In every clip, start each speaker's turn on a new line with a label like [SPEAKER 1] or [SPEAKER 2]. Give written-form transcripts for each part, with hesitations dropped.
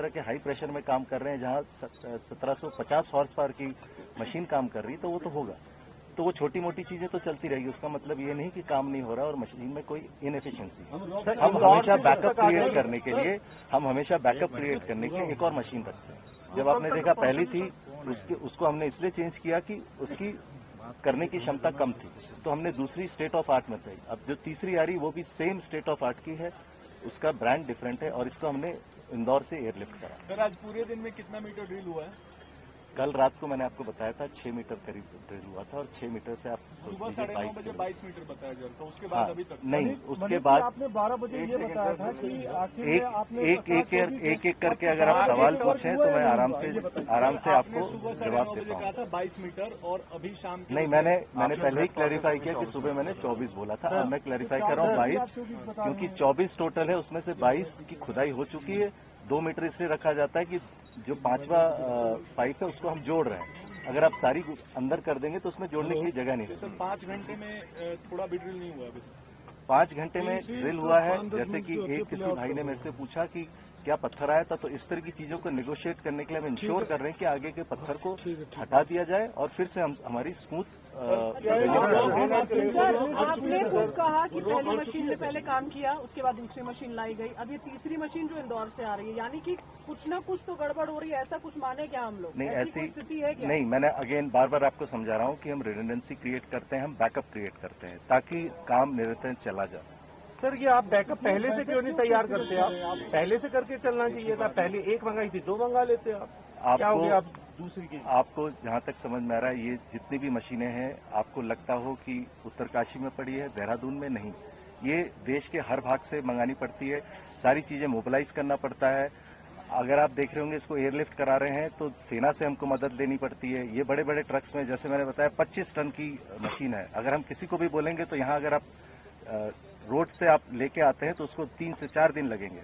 [SPEAKER 1] तरह के high pressure में काम कर रहे हैं, जहां 1750 हॉर्स पावर की मशीन काम कर रही है, तो वो तो होगा। तो वो छोटी मोटी चीजें तो चलती रहेगी, उसका मतलब ये नहीं कि काम नहीं हो रहा और मशीन में कोई इनएफिशिएंसी। हम हमेशा बैकअप क्रिएट करने के लिए एक और मशीन रखते हैं। जब आपने देखा पहली थी, उसको हमने इसलिए चेंज किया कि उसकी करने की क्षमता कम थी, तो हमने दूसरी स्टेट ऑफ आर्ट में चाहिए। अब जो तीसरी आ रही वो भी सेम स्टेट ऑफ आर्ट की है, उसका ब्रांड डिफरेंट है और इसको हमने इंदौर से एयरलिफ्ट करा।
[SPEAKER 2] सर, आज पूरे दिन में कितना मीटर ड्रिल हुआ है?
[SPEAKER 1] कल रात को मैंने आपको बताया था 6 मीटर करीब ड्रिल हुआ था और 6 मीटर से आप
[SPEAKER 2] सुबह 9:30 बजे 22 मीटर बताया जा रहा था, उसके बाद
[SPEAKER 1] हाँ,
[SPEAKER 2] अभी तक
[SPEAKER 1] नहीं, उसके बाद
[SPEAKER 3] आपने 12 बजे ये बताया था कि
[SPEAKER 1] एक करके अगर आप सवाल पूछें तो मैं आराम से आपको जवाब दे
[SPEAKER 2] कहा था 22 मीटर और अभी शाम
[SPEAKER 1] नहीं, मैंने पहले ही क्लैरिफाई किया कि सुबह मैंने 24 बोला था। अब मैं क्लैरिफाई कर रहा हूँ 22, क्योंकि 24 टोटल है, उसमें से 22 की खुदाई हो चुकी है। 2 मीटर इसलिए रखा जाता है कि जो 5वां पाइप है उसको हम जोड़ रहे हैं। अगर आप सारी अंदर कर देंगे तो उसमें जोड़ने के लिए जगह नहीं है।
[SPEAKER 2] सर, 5 घंटे में थोड़ा भी ड्रिल नहीं हुआ अभी?
[SPEAKER 1] 5 घंटे में ड्रिल हुआ है। जैसे कि एक किसी भाई ने मेरे से पूछा कि क्या पत्थर आया था, तो इस तरह की चीजों को नेगोशिएट करने के लिए हम इंश्योर कर रहे हैं कि आगे के पत्थर को हटा दिया जाए और फिर से हमारी स्मूथ।
[SPEAKER 4] आपने खुद कहा कि पहली मशीन से पहले काम किया, उसके बाद दूसरी मशीन लाई गई, अब ये तीसरी मशीन जो इंदौर से आ रही है, यानी कि कुछ ना कुछ तो गड़बड़ हो रही है, ऐसा कुछ माने क्या हम लोग?
[SPEAKER 1] नहीं, ऐसी
[SPEAKER 4] स्थिति है क्या?
[SPEAKER 1] नहीं, मैंने अगेन बार आपको समझा रहा हूँ कि हम रिडंडेंसी क्रिएट करते हैं, हम बैकअप क्रिएट करते हैं ताकि काम निरंतर चला जाए।
[SPEAKER 3] सर, ये आप बैकअप पहले से क्यों नहीं तैयार करते? आप पहले से करके चलना चाहिए था। पहले एक मंगाई थी, 2 मंगा लेते आप। क्या हो गया आप दूसरी की?
[SPEAKER 1] आपको जहां तक समझ में आ रहा है, ये जितनी भी मशीनें हैं, आपको लगता हो कि उत्तरकाशी में पड़ी है, देहरादून में नहीं, ये देश के हर भाग से मंगानी पड़ती है, सारी चीजें मोबिलाइज करना पड़ता है। अगर आप देख रहे होंगे इसको एयरलिफ्ट करा रहे हैं तो सेना से हमको मदद लेनी पड़ती है। ये बड़े बड़े ट्रक्स में, जैसे मैंने बताया, 25 टन की मशीन है। अगर हम किसी को भी बोलेंगे तो यहाँ अगर आप रोड से आप लेके आते हैं तो उसको 3 से 4 दिन लगेंगे।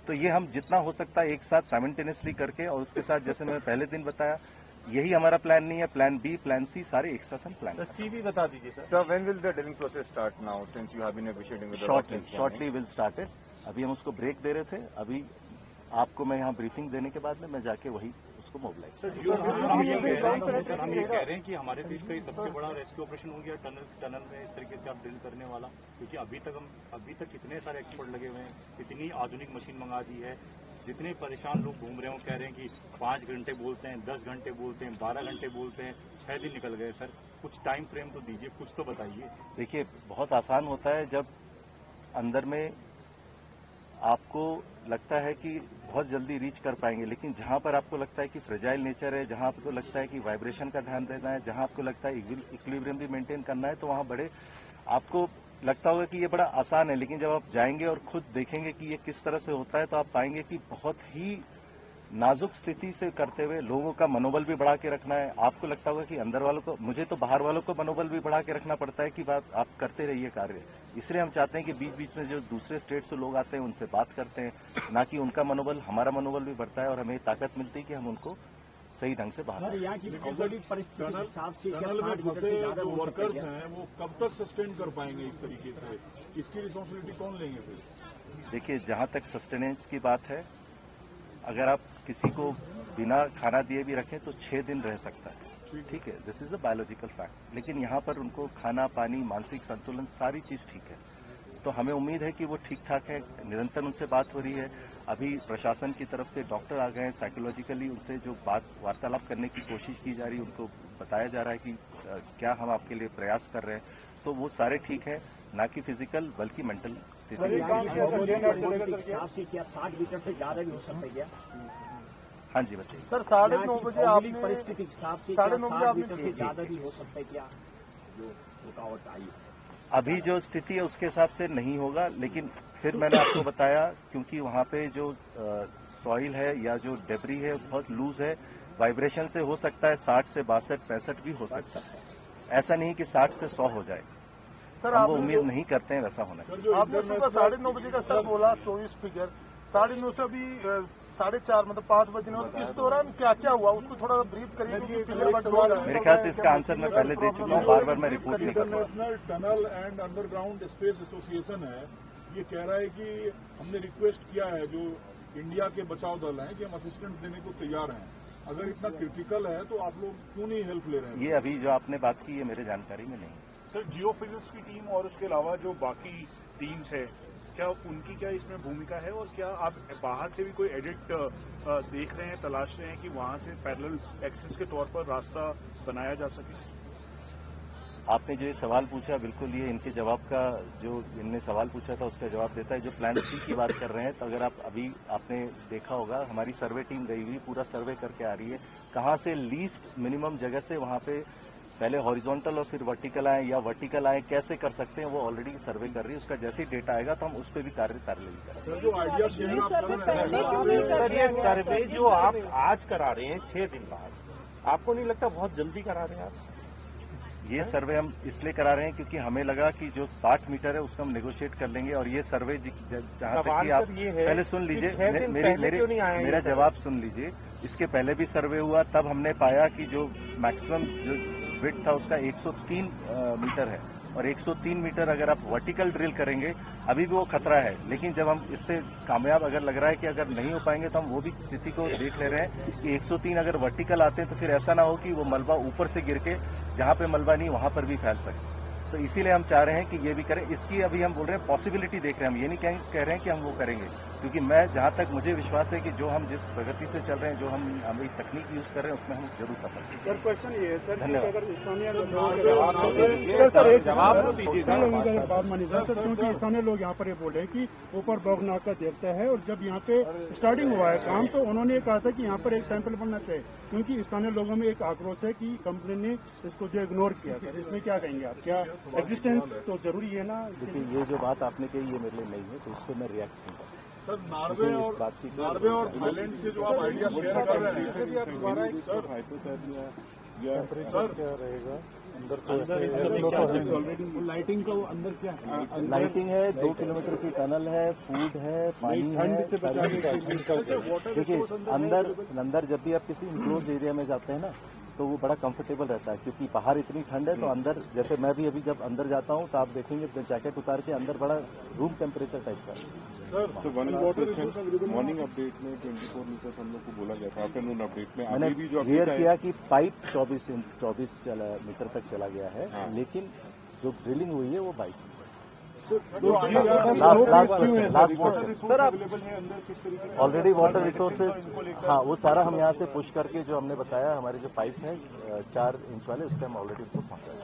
[SPEAKER 1] तो ये हम जितना हो सकता है एक साथ साइमल्टेनियसली करके, और उसके साथ जैसे मैंने पहले दिन बताया, यही हमारा प्लान नहीं है, प्लान बी, प्लान सी, सारे एक साथ हम प्लान।
[SPEAKER 3] सीवी बता दीजिए sir.
[SPEAKER 5] Sir, when will the drilling process start now since you have been negotiating with the
[SPEAKER 1] shortly will start it. अभी हम उसको ब्रेक दे रहे थे, अभी आपको मैं यहाँ ब्रीफिंग देने के बाद में मैं जाके वही उसको मोबिलाइज।
[SPEAKER 6] हम ये कह रहे हैं कि हमारे देश का सबसे बड़ा रेस्क्यू ऑपरेशन हो गया टनल में इस तरीके से आप ड्रिल करने वाला, क्योंकि अभी तक इतने सारे एक्सपर्ट लगे हुए हैं, इतनी आधुनिक मशीन मंगा दी है। जितने परेशान लोग घूम रहे हो कह रहे हैं कि 5 घंटे बोलते हैं, 10 घंटे बोलते हैं, 12 घंटे बोलते हैं, 6 दिन निकल गए। सर, कुछ टाइम फ्रेम तो दीजिए, कुछ तो बताइए।
[SPEAKER 1] देखिए, बहुत आसान होता है जब अंदर में आपको लगता है कि बहुत जल्दी रीच कर पाएंगे, लेकिन जहां पर आपको लगता है कि फ्रेजाइल नेचर है, जहां आपको लगता है कि वाइब्रेशन का ध्यान देना है, जहां आपको लगता है इक्विलिब्रियम भी मेंटेन करना है, तो वहां बड़े आपको लगता होगा कि ये बड़ा आसान है, लेकिन जब आप जाएंगे और खुद देखेंगे कि ये किस तरह से होता है तो आप पाएंगे कि बहुत ही नाजुक स्थिति से करते हुए लोगों का मनोबल भी बढ़ा के रखना है। आपको लगता होगा कि अंदर वालों को, मुझे तो बाहर वालों को मनोबल भी बढ़ा के रखना पड़ता है कि बात आप करते रहिए कार्य। इसलिए हम चाहते हैं कि बीच बीच में जो दूसरे स्टेट से लोग आते हैं उनसे बात करते हैं, ना कि उनका मनोबल, हमारा मनोबल भी बढ़ता है और हमें ताकत मिलती है कि हम उनको सही ढंग से बाहर।
[SPEAKER 2] टनल में फंसे जो वर्कर्स हैं वो कब तक सस्टेन कर पाएंगे इस तरीके से? इसकी रिस्पॉन्सिबिलिटी कौन लेंगे फिर?
[SPEAKER 1] देखिए, जहां तक सस्टेनेंस की बात है, अगर आप किसी को बिना खाना दिए भी रखें तो 6 दिन रह सकता है, ठीक है, this is a biological fact. लेकिन यहाँ पर उनको खाना, पानी, मानसिक संतुलन, सारी चीज ठीक है, तो हमें उम्मीद है कि वो ठीक ठाक है। निरंतर उनसे बात हो रही है। अभी प्रशासन की तरफ से डॉक्टर आ गए हैं, साइकोलॉजिकली उनसे जो वार्तालाप करने की कोशिश की जा रही है, उनको बताया जा रहा है कि क्या हम आपके लिए प्रयास कर रहे हैं, तो वो सारे ठीक है, ना कि फिजिकल बल्कि मेंटल स्थिति।
[SPEAKER 4] 60 मीटर से ज्यादा भी हो सकता है क्या?
[SPEAKER 1] हाँ जी, बताइए
[SPEAKER 3] सर। 9:30 बजे आपने
[SPEAKER 4] परिस्थिति
[SPEAKER 3] 9:30 बजे
[SPEAKER 4] मीटर से ज्यादा भी हो सकता है क्या? जो रुकावट आई
[SPEAKER 1] अभी जो स्थिति है उसके हिसाब से नहीं होगा, लेकिन फिर मैंने आपको बताया क्योंकि वहाँ पे जो सॉइल है या जो डेब्री है बहुत लूज है, वाइब्रेशन से हो सकता है 60 से 62, 65 भी हो सकता है। ऐसा नहीं कि 60 से 100 हो जाए।
[SPEAKER 3] सर,
[SPEAKER 1] हम वो उम्मीद नहीं करते हैं वैसा होना चाहिए।
[SPEAKER 3] आपने सुबह 9:30 बजे का सर बोला 24 फिगर, 9:30 से अभी 4:30 मतलब 5 बजे। इस दौरान क्या क्या हुआ उसको थोड़ा ब्रीफ करिए।
[SPEAKER 1] मेरे ख्याल से इसका आंसर मैं पहले दे चुका हूँ, बार मैं रिपोर्ट नहीं कर रहा।
[SPEAKER 2] International tunnel and underground space association है, ये कह रहा है कि हमने रिक्वेस्ट किया है जो इंडिया के बचाव दल हैं कि हम असिस्टेंस देने को तैयार हैं। अगर इतना क्रिटिकल है तो आप लोग क्यों नहीं हेल्प ले रहे हैं?
[SPEAKER 1] ये अभी जो आपने बात की, ये मेरे जानकारी में नहीं।
[SPEAKER 6] सर, जियो फिजिक्स की टीम और उसके अलावा जो बाकी टीम्स है, क्या उनकी क्या इसमें भूमिका है, और क्या आप बाहर से भी कोई एडिट देख रहे हैं, तलाश रहे हैं कि वहां से पैरेलल एक्सेस के तौर पर रास्ता बनाया जा सके?
[SPEAKER 1] आपने जो ये सवाल पूछा, बिल्कुल ये इनके जवाब का, जो इनने सवाल पूछा था उसका जवाब देता है। जो प्लान सी की बात कर रहे हैं, तो अगर आप अभी आपने देखा होगा, हमारी सर्वे टीम गई हुई पूरा सर्वे करके आ रही है, कहाँ से लीस्ट मिनिमम जगह से वहाँ पे पहले हॉरिजॉन्टल और फिर वर्टिकल आए या वर्टिकल आए, कैसे कर सकते हैं, वो ऑलरेडी सर्वे कर रही है। उसका जैसे ही डेटा आएगा तो हम उस पर भी कार्य पैरेलल करेंगे।
[SPEAKER 2] जो आइडिया
[SPEAKER 3] सर, ये सर्वे जो आप आज करा रहे हैं 6 दिन बाद, आपको नहीं लगता बहुत जल्दी करा रहे हैं आप?
[SPEAKER 1] ये सर्वे हम इसलिए करा रहे हैं क्योंकि हमें लगा कि जो 60 मीटर है उसको हम नेगोशिएट कर लेंगे, और ये सर्वे जहाँ तक कि आप पहले सुन लीजिए, मेरा जवाब सुन लीजिए। इसके पहले भी सर्वे हुआ, तब हमने पाया कि जो मैक्सिमम जो विड्थ था उसका 103 मीटर है, और 103 मीटर अगर आप वर्टिकल ड्रिल करेंगे अभी भी वो खतरा है। लेकिन जब हम इससे कामयाब अगर लग रहा है कि अगर नहीं हो पाएंगे तो हम वो भी स्थिति को देख ले रहे हैं कि 103 अगर वर्टिकल आते हैं तो फिर ऐसा ना हो कि वो मलबा ऊपर से गिर के जहां पे मलबा नहीं वहां पर भी फैल सके। तो इसीलिए हम चाह रहे हैं कि ये भी करें। इसकी अभी हम बोल रहे हैं पॉसिबिलिटी देख रहे हैं, हम ये नहीं कह रहे हैं कि हम वो करेंगे, क्योंकि मैं जहां तक मुझे विश्वास है कि जो हम जिस प्रगति से चल रहे हैं, जो हम हमारी तकनीक यूज कर रहे हैं, उसमें हम जरूर सफल हैं।
[SPEAKER 7] सर, क्वेश्चन ये है सर,
[SPEAKER 1] धन्यवाद।
[SPEAKER 7] अगर स्थानीय बात मानी जाए सर, क्योंकि स्थानीय लोग यहाँ पर ये बोले कि ऊपर बौगनाग का देवता है, और जब यहाँ पे स्टार्टिंग हुआ है काम तो उन्होंने ये कहा था कि यहाँ पर एक सैंपल बनना चाहिए, क्योंकि स्थानीय लोगों में एक आक्रोश है कि कंपनी ने इसको जो इग्नोर किया था। इसमें क्या कहेंगे आप? क्या एग्जिस्टेंस तो जरूरी है ना?
[SPEAKER 1] देखिए, ये जो बात आपने कही ये मेरे लिए नहीं है, तो इस पर मैं रिएक्ट नहीं करूँगा।
[SPEAKER 2] सर, नॉर्वे और थाईलैंड से जो आप आइडिया शेयर कर रहे हैं,
[SPEAKER 3] टेम्परेचर क्या रहेगा लाइटिंग का? वो अंदर क्या है?
[SPEAKER 1] लाइटिंग है, 2 किलोमीटर की टनल है, फूड है, पानी है। देखिए, अंदर जब भी आप किसी इंक्लोज एरिया में जाते हैं ना, तो वो बड़ा कंफर्टेबल रहता है, क्योंकि बाहर इतनी ठंड है। तो अंदर, जैसे मैं भी अभी जब अंदर जाता हूँ तो आप देखेंगे जैकेट उतार के अंदर बड़ा रूम टेम्परेचर टाइप का।
[SPEAKER 2] सर,
[SPEAKER 5] मॉर्निंग अपडेट में 24 मीटर हम लोग को बोला गया था, आफ्टरनून अपडेट में
[SPEAKER 1] मैंने
[SPEAKER 5] अभी भी जो
[SPEAKER 1] क्लियर किया कि पाइप 24 मीटर तक चला गया है।
[SPEAKER 5] हाँ।
[SPEAKER 1] लेकिन जो ड्रिलिंग हुई है वो 22 ऑलरेडी वाटर रिसोर्सेज। हाँ, वो सारा हम यहाँ से पुश करके जो हमने बताया, हमारे जो पाइप हैं 4 इंच वाले, उससे हम ऑलरेडी उसको पहुँचाए।